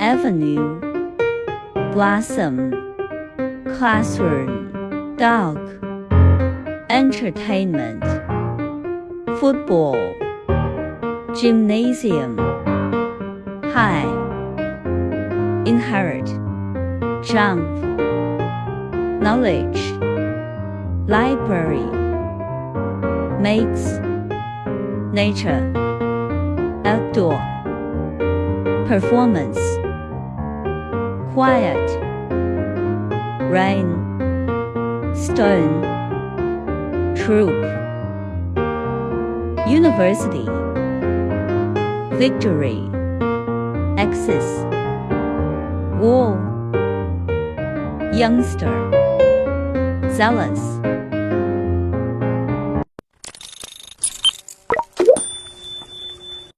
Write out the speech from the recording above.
avenue, blossom, classroom, dog, entertainment, football, gymnasium, high, inherit, jump, knowledge, library, makes, nature, outdoor, performance, quiet, rain, stone, troop, university, victory, axis, wall, youngster, zealous,